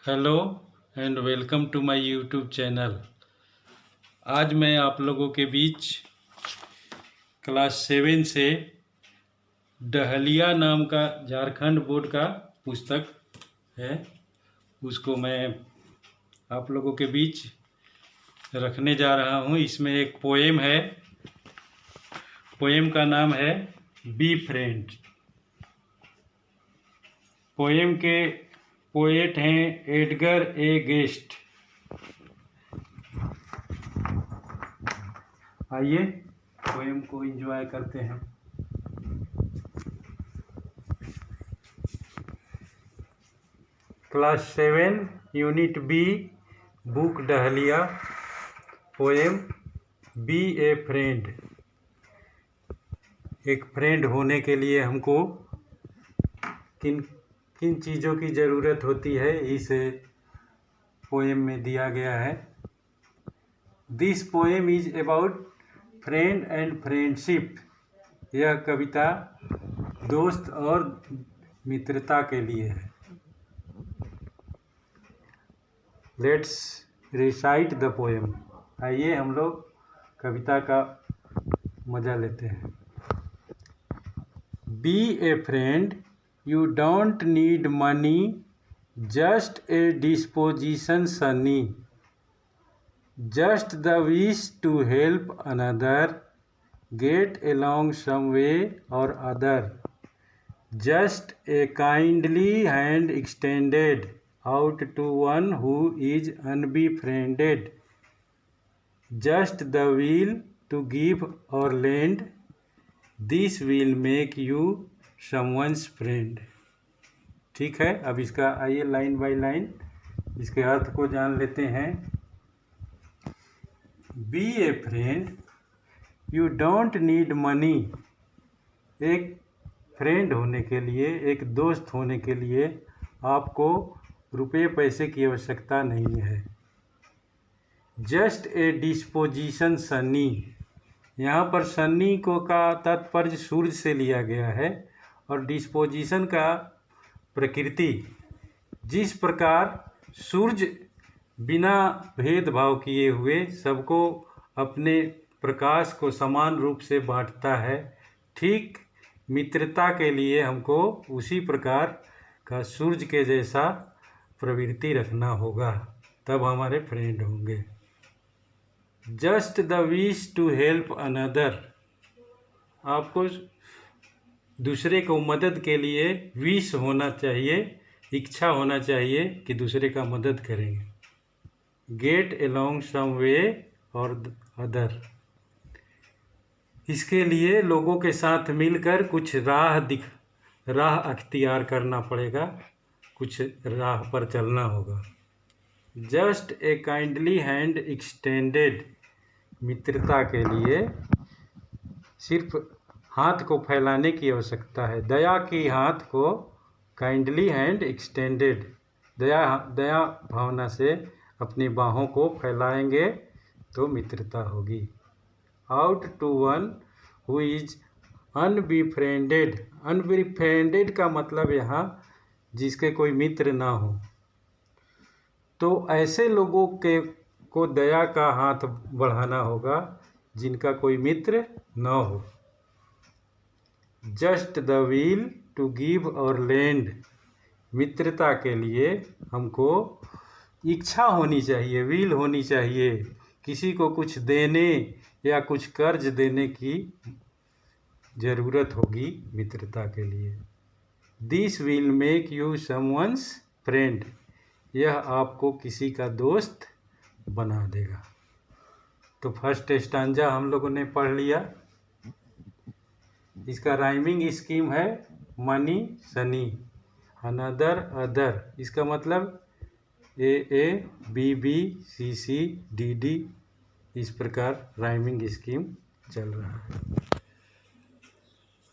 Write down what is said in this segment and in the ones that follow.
Hello and welcome to my YouTube channel. आज मैं आप लोगों के बीच क्लास 7 से डहलिया नाम का झारखंड बोर्ड का पुस्तक है, उसको मैं आप लोगों के बीच रखने जा रहा हूँ। इसमें एक पोएम है। पोएम का नाम है बी फ्रेंड। पोएम के पोएट हैं एडगर ए गेस्ट। आइए पोएम को एंजॉय करते हैं। Class 7 unit B, book Dahlia, poem be a friend. एक फ्रेंड होने के लिए हमको किन किन चीज़ों की ज़रूरत होती है, इस पोएम में दिया गया है। This poem is about friend and friendship. यह कविता दोस्त और मित्रता के लिए है। Let's recite the poem. आइए हम लोग कविता का मज़ा लेते हैं। Be a friend, you don't need money, just a disposition sunny, just the wish to help another, get along some way or other, just a kindly hand extended out to one who is unbefriended, just the will to give or lend, this will make you someone's friend। ठीक है, अब इसका आइए line by line इसके अर्थ को जान लेते हैं। Be a friend, you don't need money. एक फ्रेंड होने के लिए, एक दोस्त होने के लिए आपको रुपये पैसे की आवश्यकता नहीं है। Just a disposition Sunny. यहाँ पर सनी को का तात्पर्य सूर्य से लिया गया है और डिस्पोजिशन का प्रकृति। जिस प्रकार सूर्य बिना भेदभाव किए हुए सबको अपने प्रकाश को समान रूप से बांटता है, ठीक मित्रता के लिए हमको उसी प्रकार का सूर्य के जैसा प्रवृत्ति रखना होगा, तब हमारे फ्रेंड होंगे। Just the wish to help another. आपको दूसरे को मदद के लिए विश होना चाहिए, इच्छा होना चाहिए कि दूसरे का मदद करेंगे। गेट अलोंग सम वे और अदर। इसके लिए लोगों के साथ मिलकर कुछ राह अख्तियार करना पड़ेगा, कुछ राह पर चलना होगा। Just a kindly hand extended. मित्रता के लिए सिर्फ हाथ को फैलाने की आवश्यकता है। दया की हाथ को काइंडली हैंड एक्सटेंडेड। दया भावना से अपनी बाहों को फैलाएंगे तो मित्रता होगी। Out to one who is unbefriended. Unbefriended का मतलब यहाँ जिसके कोई मित्र ना हो, तो ऐसे लोगों को दया का हाथ बढ़ाना होगा जिनका कोई मित्र न हो। Just the will to give और लेंड। मित्रता के लिए हमको इच्छा होनी चाहिए, विल होनी चाहिए। किसी को कुछ देने या कुछ कर्ज देने की ज़रूरत होगी मित्रता के लिए। This will make you someone's friend. यह आपको किसी का दोस्त बना देगा। तो फर्स्ट स्टांजा हम लोगों ने पढ़ लिया। इसका राइमिंग स्कीम है मनी सनी, अनदर अदर। इसका मतलब A A B B C C D D, इस प्रकार राइमिंग स्कीम चल रहा है।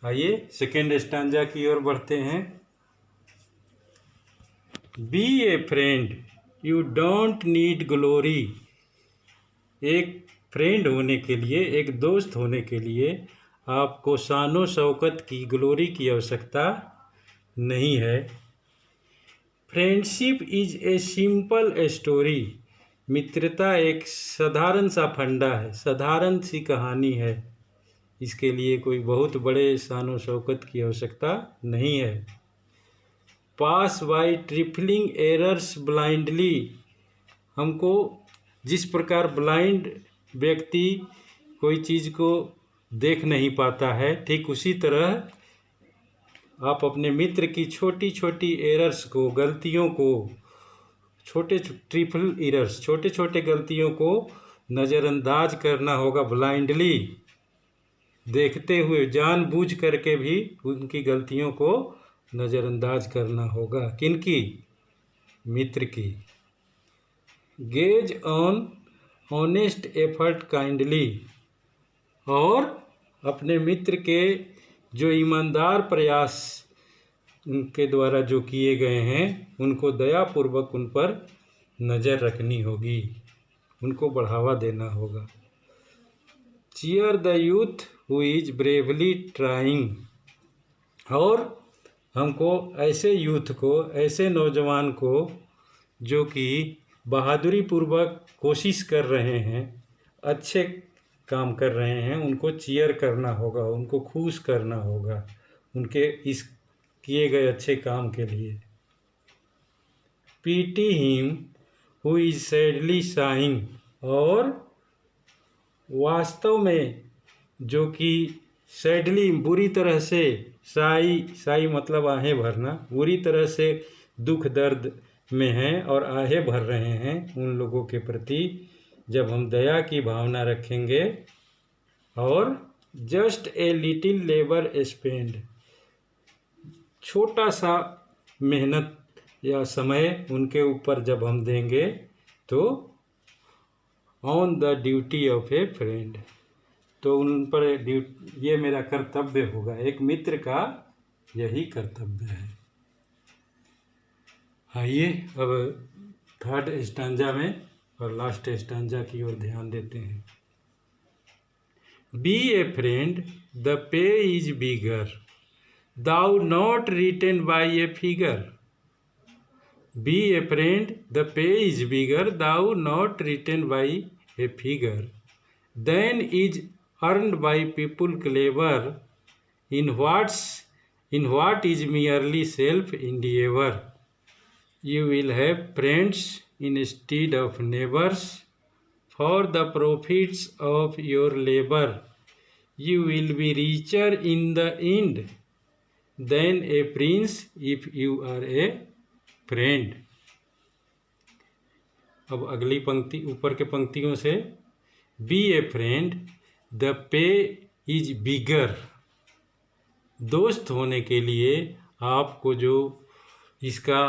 आइए सेकेंड स्टांजा की ओर बढ़ते हैं। Be a friend, you don't need glory. एक फ्रेंड होने के लिए, एक दोस्त होने के लिए आपको शानो शौकत की, ग्लोरी की आवश्यकता नहीं है। Friendship is a simple story. मित्रता एक साधारण सा फंडा है, साधारण सी कहानी है। इसके लिए कोई बहुत बड़े शान शौकत की आवश्यकता नहीं है। पास बाय ट्रिफलिंग एरर्स ब्लाइंडली। हमको जिस प्रकार ब्लाइंड व्यक्ति कोई चीज़ को देख नहीं पाता है, ठीक उसी तरह आप अपने मित्र की छोटी छोटी एरर्स को, गलतियों को, छोटे ट्रिपल एरर्स, छोटे छोटे गलतियों को नज़रअंदाज करना होगा। ब्लाइंडली, देखते हुए, जानबूझ करके भी उनकी गलतियों को नज़रअंदाज करना होगा। किनकी? मित्र की। Gauge on honest effort kindly. और अपने मित्र के जो ईमानदार प्रयास उनके द्वारा जो किए गए हैं, उनको दयापूर्वक उन पर नज़र रखनी होगी, उनको बढ़ावा देना होगा। Cheer the youth who is bravely trying. और हमको ऐसे यूथ को, ऐसे नौजवान को जो कि बहादुरी पूर्वक कोशिश कर रहे हैं, अच्छे काम कर रहे हैं, उनको चीयर करना होगा, उनको खुश करना होगा उनके इस किए गए अच्छे काम के लिए। PT him who is sadly saying. और वास्तव में जो कि सैडली बुरी तरह से, साई मतलब आहें भरना, बुरी तरह से दुख दर्द में हैं और आहें भर रहे हैं, उन लोगों के प्रति जब हम दया की भावना रखेंगे। और just a little labour spend. छोटा सा मेहनत या समय उनके ऊपर जब हम देंगे तो on the duty of A friend, तो उन पर ये मेरा कर्तव्य होगा। एक मित्र का यही कर्तव्य है। आइए अब थर्ड स्टांजा में और लास्ट स्टांजा की ओर ध्यान देते हैं। Be a friend the pay is bigger, though not written by a figure. Be a friend the pay is bigger, though not written by a figure. Then is earned by people clever, in what is merely self endeavor. You will have friends instead of neighbors for the profits of your labor. You will be richer in the end than a prince if you are a friend. अब अगली पंक्ति, ऊपर के पंक्तियों से, be a friend the pay is bigger. दोस्त होने के लिए आपको जो इसका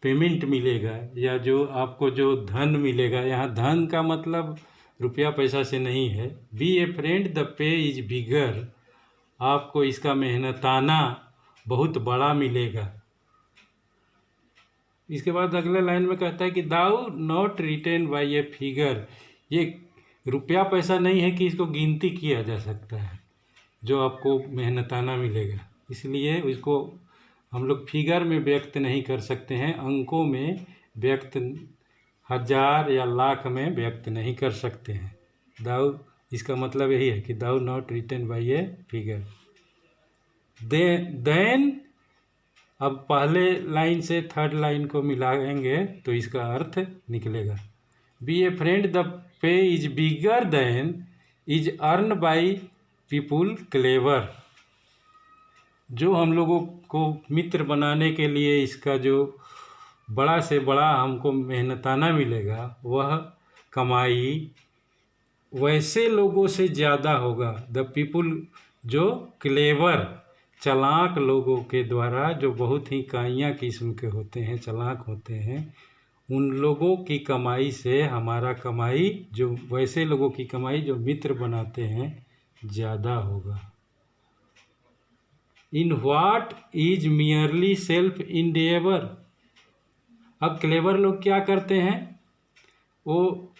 पेमेंट मिलेगा या जो आपको जो धन मिलेगा, यहाँ धन का मतलब रुपया पैसा से नहीं है। Be a friend the pay is bigger, आपको इसका मेहनताना बहुत बड़ा मिलेगा। इसके बाद अगले लाइन में कहता है कि though not written by a figure. ये रुपया पैसा नहीं है कि इसको गिनती किया जा सकता है जो आपको मेहनताना मिलेगा, इसलिए इसको हम लोग फिगर में व्यक्त नहीं कर सकते हैं, अंकों में व्यक्त, हजार या लाख में व्यक्त नहीं कर सकते हैं। दाउ, इसका मतलब यही है कि though not written by a figure. Then, अब पहले लाइन से थर्ड लाइन को मिलाएंगे तो इसका अर्थ निकलेगा। Be a friend the pay is bigger then is earn by people clever. जो हम लोगों को मित्र बनाने के लिए इसका जो बड़ा से बड़ा हमको मेहनताना मिलेगा, वह कमाई वैसे लोगों से ज़्यादा होगा। द पीपुल, जो क्लेवर, चालाक लोगों के द्वारा, जो बहुत ही काइयाँ किस्म के होते हैं, चालाक होते हैं, उन लोगों की कमाई से हमारा कमाई, जो वैसे लोगों की कमाई जो मित्र बनाते हैं, ज़्यादा होगा। In what is merely self Endeavour. अब क्लेवर लोग क्या करते हैं? वो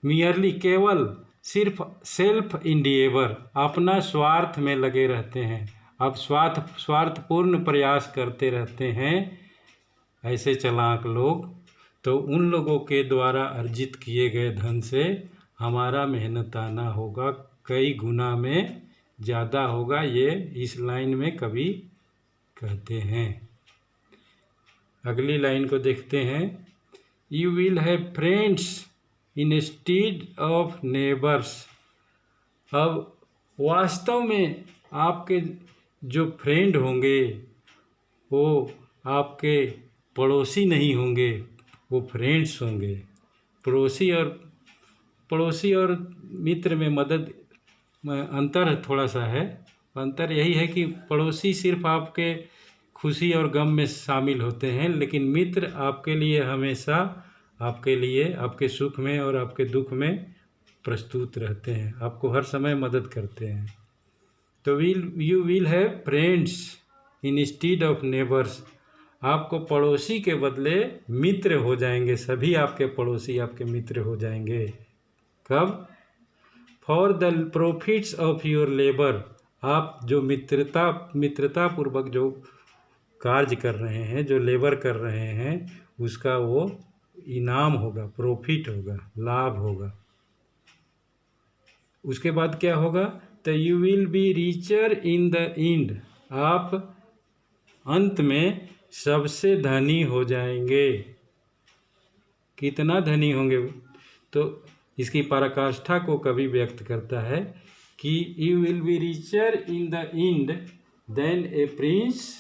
मियरली, केवल, सिर्फ सेल्फ इंडेवर, अपना स्वार्थ में लगे रहते हैं। अब स्वार्थपूर्ण प्रयास करते रहते हैं ऐसे चालाक लोग, तो उन लोगों के द्वारा अर्जित किए गए धन से हमारा मेहनताना होगा कई गुना में ज़्यादा होगा। ये इस लाइन में कवि कहते हैं। अगली लाइन को देखते हैं। You will have friends instead of neighbours. अब वास्तव में आपके जो फ्रेंड होंगे वो आपके पड़ोसी नहीं होंगे, वो फ्रेंड्स होंगे। पड़ोसी और मित्र में अंतर थोड़ा सा है। अंतर यही है कि पड़ोसी सिर्फ आपके खुशी और गम में शामिल होते हैं, लेकिन मित्र आपके लिए हमेशा आपके सुख में और आपके दुख में प्रस्तुत रहते हैं, आपको हर समय मदद करते हैं। तो you will have friends instead of neighbours. आपको पड़ोसी के बदले मित्र हो जाएंगे, सभी आपके पड़ोसी आपके मित्र हो जाएंगे। कब? For the profits of your labour. आप जो मित्रता पूर्वक जो कार्य कर रहे हैं, जो लेबर कर रहे हैं, उसका वो इनाम होगा, प्रॉफिट होगा, लाभ होगा। उसके बाद क्या होगा? तो you will be richer in the end. आप अंत में सबसे धनी हो जाएंगे। कितना धनी होंगे? तो इसकी पराकाष्ठा को कवि व्यक्त करता है कि you will be richer in the end than a prince.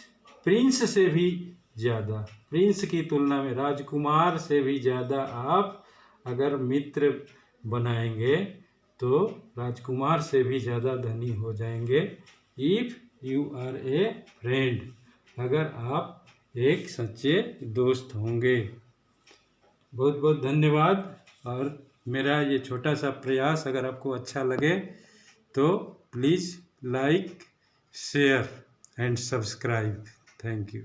Prince से भी ज़्यादा, प्रिंस की तुलना में, राजकुमार से भी ज़्यादा आप अगर मित्र बनाएंगे तो राजकुमार से भी ज़्यादा धनी हो जाएंगे। If you are a friend, अगर आप एक सच्चे दोस्त होंगे। बहुत बहुत धन्यवाद। और मेरा ये छोटा सा प्रयास अगर आपको अच्छा लगे तो please like, share and subscribe. Thank you.